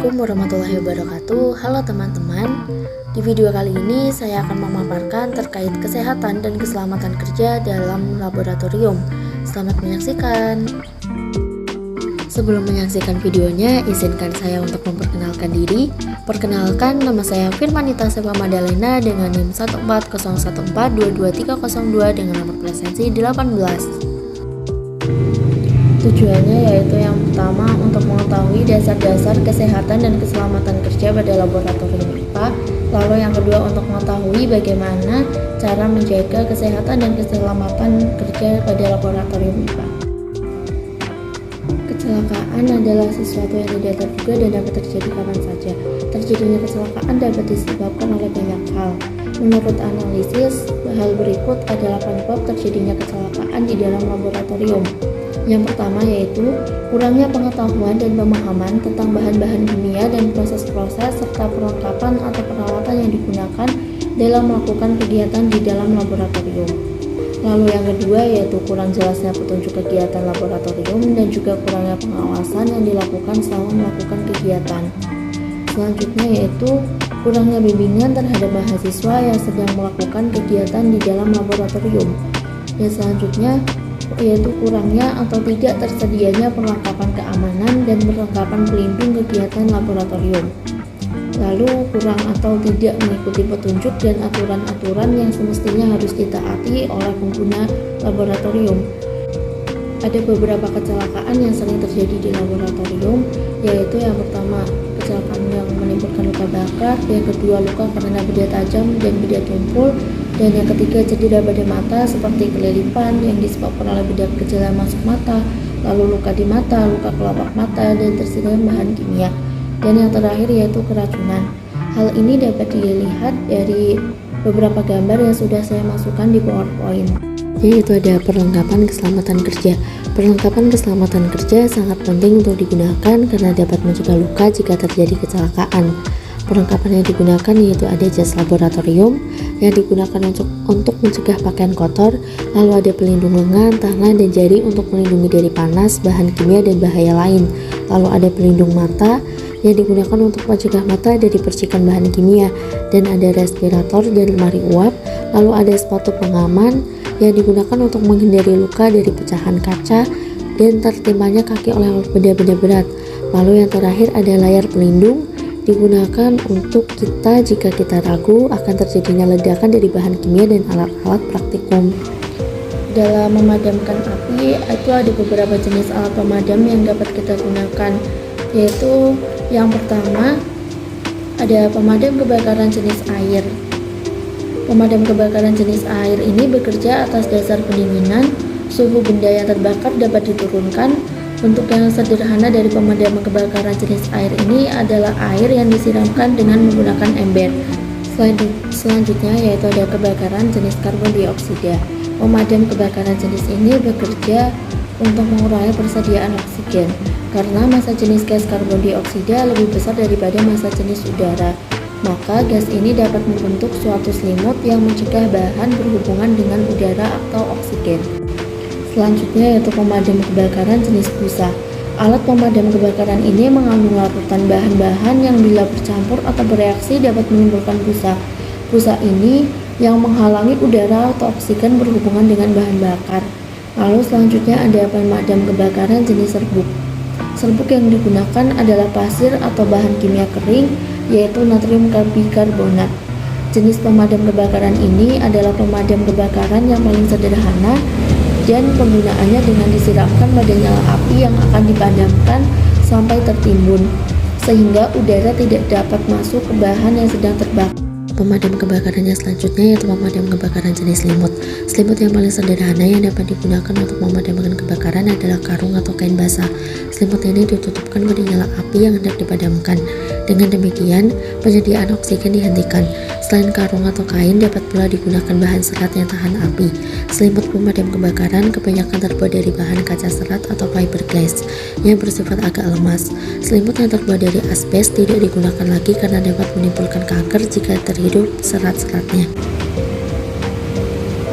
Assalamualaikum warahmatullahi wabarakatuh. Halo teman-teman. Di video kali ini saya akan memaparkan terkait kesehatan dan keselamatan kerja dalam laboratorium. Selamat menyaksikan. Sebelum menyaksikan videonya, izinkan saya untuk memperkenalkan diri. Perkenalkan, nama saya Firmanita Seva Madalena dengan NIM 14014222302 dengan nomor presensi 18. Tujuannya yaitu yang pertama untuk mengetahui dasar-dasar kesehatan dan keselamatan kerja pada laboratorium IPA. Lalu yang kedua untuk mengetahui bagaimana cara menjaga kesehatan dan keselamatan kerja pada laboratorium IPA. Kecelakaan adalah sesuatu yang tidak terduga dan dapat terjadi kapan saja. Terjadinya kecelakaan dapat disebabkan oleh banyak hal. Menurut analisis, hal berikut adalah penyebab terjadinya kecelakaan di dalam laboratorium. Yang pertama yaitu kurangnya pengetahuan dan pemahaman tentang bahan-bahan kimia dan proses-proses serta perlengkapan atau peralatan yang digunakan dalam melakukan kegiatan di dalam laboratorium. Lalu yang kedua yaitu kurang jelasnya petunjuk kegiatan laboratorium dan juga kurangnya pengawasan yang dilakukan selama melakukan kegiatan. Selanjutnya yaitu kurangnya bimbingan terhadap mahasiswa yang sedang melakukan kegiatan di dalam laboratorium. Dan selanjutnya yaitu kurangnya atau tidak tersedianya perlengkapan keamanan dan perlengkapan pelindung kegiatan laboratorium. Lalu kurang atau tidak mengikuti petunjuk dan aturan-aturan yang semestinya harus ditaati oleh pengguna laboratorium. Ada beberapa kecelakaan yang sering terjadi di laboratorium, yaitu yang pertama kecelakaan yang menimbulkan luka bakar, yang kedua luka karena benda tajam dan benda tumpul, dan yang ketiga cedera pada mata seperti kelilipan yang disebabkan oleh benda kecil yang masuk mata, lalu luka di mata, luka kelopak mata, dan tersedia bahan kimia. Dan yang terakhir yaitu keracunan. Hal ini dapat dilihat dari beberapa gambar yang sudah saya masukkan di PowerPoint. Yaitu ada perlengkapan keselamatan kerja. Perlengkapan keselamatan kerja sangat penting untuk digunakan karena dapat mencegah luka jika terjadi kecelakaan. Perlengkapan yang digunakan yaitu ada jas laboratorium yang digunakan untuk mencegah pakaian kotor, lalu ada pelindung lengan, tangan, dan jari untuk melindungi dari panas, bahan kimia, dan bahaya lain. Lalu ada pelindung mata yang digunakan untuk mencegah mata dari percikan bahan kimia, dan ada respirator dan lemari uap. Lalu ada sepatu pengaman yang digunakan untuk menghindari luka dari pecahan kaca dan tertimpanya kaki oleh benda-benda berat. Lalu yang terakhir ada layar pelindung digunakan untuk kita jika kita ragu akan terjadinya ledakan dari bahan kimia dan alat-alat praktikum. Dalam memadamkan api, itu ada beberapa jenis alat pemadam yang dapat kita gunakan, yaitu yang pertama ada pemadam kebakaran jenis air. Pemadam kebakaran jenis air ini bekerja atas dasar pendinginan. Suhu benda yang terbakar dapat diturunkan. Bentuk yang sederhana dari pemadam kebakaran jenis air ini adalah air yang disiramkan dengan menggunakan ember. Selanjutnya yaitu ada kebakaran jenis karbon dioksida. Pemadam kebakaran jenis ini bekerja untuk mengurangi persediaan oksigen karena massa jenis gas karbon dioksida lebih besar daripada massa jenis udara. Maka gas ini dapat membentuk suatu selimut yang mencegah bahan berhubungan dengan udara atau oksigen. Selanjutnya yaitu pemadam kebakaran jenis busa. Alat pemadam kebakaran ini mengandung larutan bahan-bahan yang bila bercampur atau bereaksi dapat menimbulkan busa. Busa ini yang menghalangi udara atau oksigen berhubungan dengan bahan bakar. Lalu selanjutnya ada pemadam kebakaran jenis serbuk. Serbuk yang digunakan adalah pasir atau bahan kimia kering, yaitu natrium bikarbonat. Jenis pemadam kebakaran ini adalah pemadam kebakaran yang paling sederhana dan penggunaannya dengan disiramkan pada nyala api yang akan dipadamkan sampai tertimbun, sehingga udara tidak dapat masuk ke bahan yang sedang terbakar. Pemadam kebakarannya selanjutnya yaitu pemadam kebakaran jenis selimut. Selimut yang paling sederhana yang dapat digunakan untuk memadamkan kebakaran adalah karung atau kain basah. Selimut ini ditutupkan pada nyala api yang hendak dipadamkan. Dengan demikian, penyediaan oksigen dihentikan. Selain karung atau kain, dapat pula digunakan bahan serat yang tahan api. Selimut pemadam kebakaran kebanyakan terbuat dari bahan kaca serat atau fiberglass yang bersifat agak lemas. Selimut yang terbuat dari asbes tidak digunakan lagi karena dapat menimbulkan kanker jika terhirup serat-seratnya.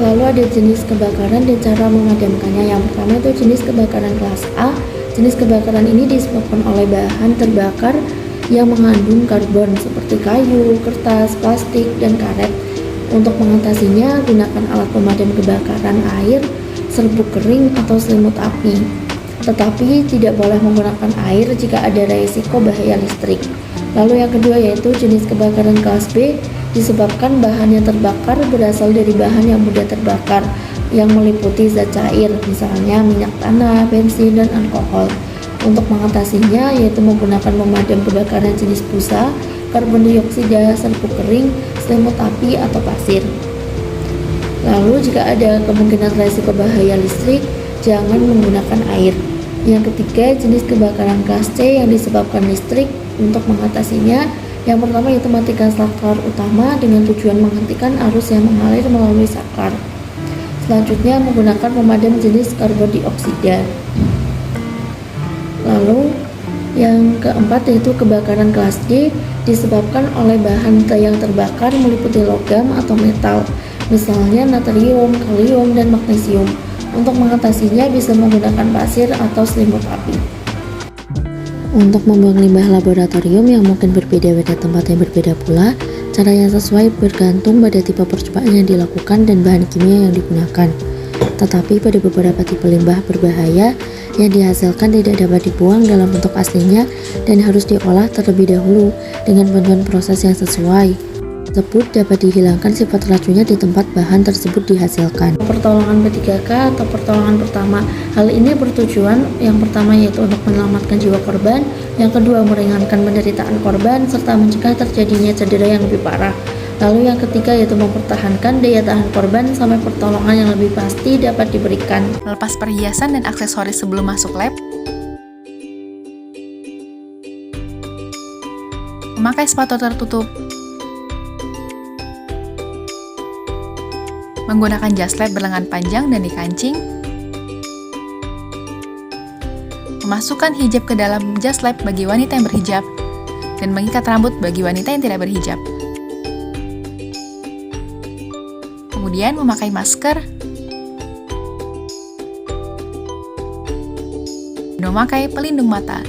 Lalu ada jenis kebakaran dan cara memadamkannya. Yang pertama itu jenis kebakaran kelas A. Jenis kebakaran ini disebabkan oleh bahan terbakar yang mengandung karbon seperti kayu, kertas, plastik, dan karet. Untuk mengatasinya, gunakan alat pemadam kebakaran air, serbuk kering, atau selimut api. Tetapi tidak boleh menggunakan air jika ada resiko bahaya listrik. Lalu yang kedua yaitu jenis kebakaran kelas B disebabkan bahan yang terbakar berasal dari bahan yang mudah terbakar yang meliputi zat cair, misalnya minyak tanah, bensin, dan alkohol. Untuk mengatasinya yaitu menggunakan pemadam kebakaran jenis busa, karbon dioksida, serbuk kering, selimut api, atau pasir. Lalu jika ada kemungkinan resiko bahaya listrik, jangan menggunakan air. Yang ketiga, jenis kebakaran kelas C yang disebabkan listrik. Untuk mengatasinya, yang pertama yaitu matikan saklar utama dengan tujuan menghentikan arus yang mengalir melalui saklar. Selanjutnya, menggunakan pemadam jenis karbon dioksida. Lalu yang keempat yaitu kebakaran kelas D disebabkan oleh bahan yang terbakar meliputi logam atau metal, misalnya natrium, kalium, dan magnesium. Untuk mengatasinya bisa menggunakan pasir atau selimut api. Untuk membuang limbah laboratorium yang mungkin berbeda pada tempat yang berbeda pula, cara yang sesuai bergantung pada tipe percobaan yang dilakukan dan bahan kimia yang digunakan. Tetapi pada beberapa tipe limbah berbahaya yang dihasilkan tidak dapat dibuang dalam bentuk aslinya dan harus diolah terlebih dahulu dengan bantuan proses yang sesuai. Tersebut dapat dihilangkan sifat racunnya di tempat bahan tersebut dihasilkan. Pertolongan P3K atau pertolongan pertama. Hal ini bertujuan yang pertama yaitu untuk menyelamatkan jiwa korban, yang kedua meringankan penderitaan korban, serta mencegah terjadinya cedera yang lebih parah. Lalu yang ketiga yaitu mempertahankan daya tahan korban sampai pertolongan yang lebih pasti dapat diberikan. Melepas perhiasan dan aksesoris sebelum masuk lab. Memakai sepatu tertutup. Menggunakan jas lab berlengan panjang dan dikancing. Memasukkan hijab ke dalam jas lab bagi wanita yang berhijab dan mengikat rambut bagi wanita yang tidak berhijab. Kemudian memakai masker dan memakai pelindung mata.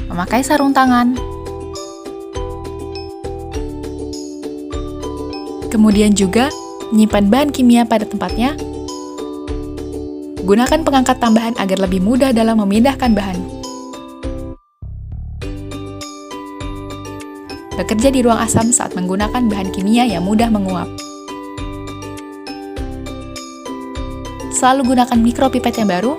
Memakai sarung tangan. Kemudian juga menyimpan bahan kimia pada tempatnya. Gunakan pengangkat tambahan agar lebih mudah dalam memindahkan bahan. Bekerja di ruang asam saat menggunakan bahan kimia yang mudah menguap. Selalu gunakan mikropipet yang baru.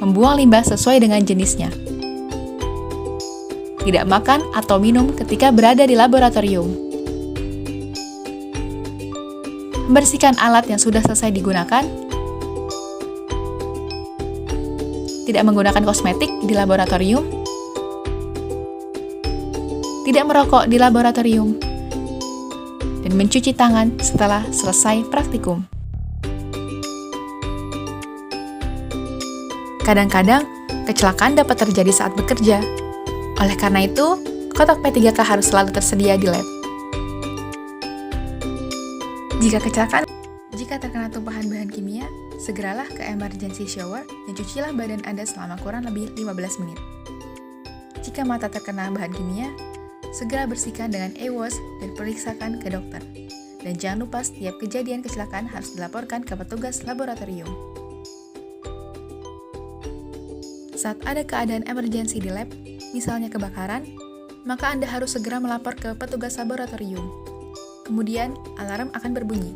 Membuang limbah sesuai dengan jenisnya. Tidak makan atau minum ketika berada di laboratorium. Membersihkan alat yang sudah selesai digunakan. Tidak menggunakan kosmetik di laboratorium. Tidak merokok di laboratorium. Dan mencuci tangan setelah selesai praktikum. Kadang-kadang, kecelakaan dapat terjadi saat bekerja. Oleh karena itu, kotak P3K harus selalu tersedia di lab. Jika terkena tumpahan bahan kimia, segeralah ke emergency shower dan cucilah badan Anda selama kurang lebih 15 menit. Jika mata terkena bahan kimia, segera bersihkan dengan e-wash dan periksakan ke dokter. Dan jangan lupa setiap kejadian kecelakaan harus dilaporkan ke petugas laboratorium. Saat ada keadaan emergensi di lab, misalnya kebakaran, maka Anda harus segera melapor ke petugas laboratorium. Kemudian, alarm akan berbunyi.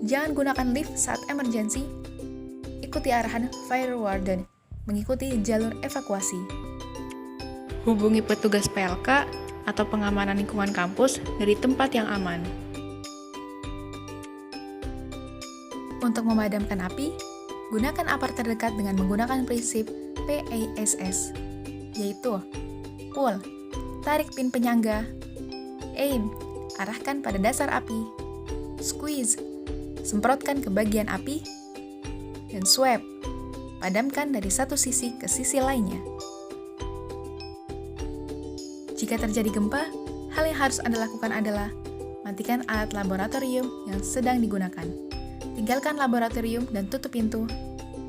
Jangan gunakan lift saat emergensi. Ikuti arahan fire warden, mengikuti jalur evakuasi. Hubungi petugas PLK atau pengamanan lingkungan kampus dari tempat yang aman. Untuk memadamkan api, gunakan apar terdekat dengan menggunakan prinsip PASS, yaitu pull, tarik pin penyangga, aim, arahkan pada dasar api, squeeze, semprotkan ke bagian api, dan swap, padamkan dari satu sisi ke sisi lainnya. Jika terjadi gempa, hal yang harus Anda lakukan adalah matikan alat laboratorium yang sedang digunakan. Tinggalkan laboratorium dan tutup pintu.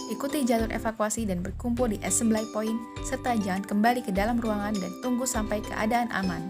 Ikuti jalur evakuasi dan berkumpul di assembly point, serta jangan kembali ke dalam ruangan dan tunggu sampai keadaan aman.